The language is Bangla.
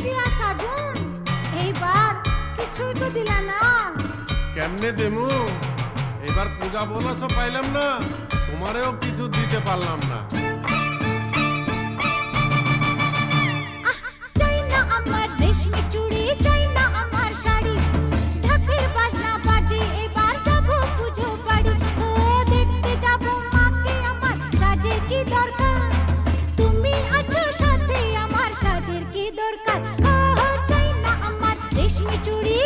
দিয়া সাজুন এইবার কিছুই তো দিলা না। কেমনে দেমু? এবার পূজা বোনাসও পাইলাম না, তোমারেও কিছু দিতে পারলাম না। চাই না আমার রেশমি চুড়ি, চাই না আমার শাড়ি, ঢাকের বাজনা বাজে এবার যাবো পুজো বাড়ি। ও দেখতে যাবো মাকে আমার, সাজের কি দরকার, তুমি আছো সাথে আমার, সাজের কি দরকার। ও চাই না আমার রেশমি চুড়ি,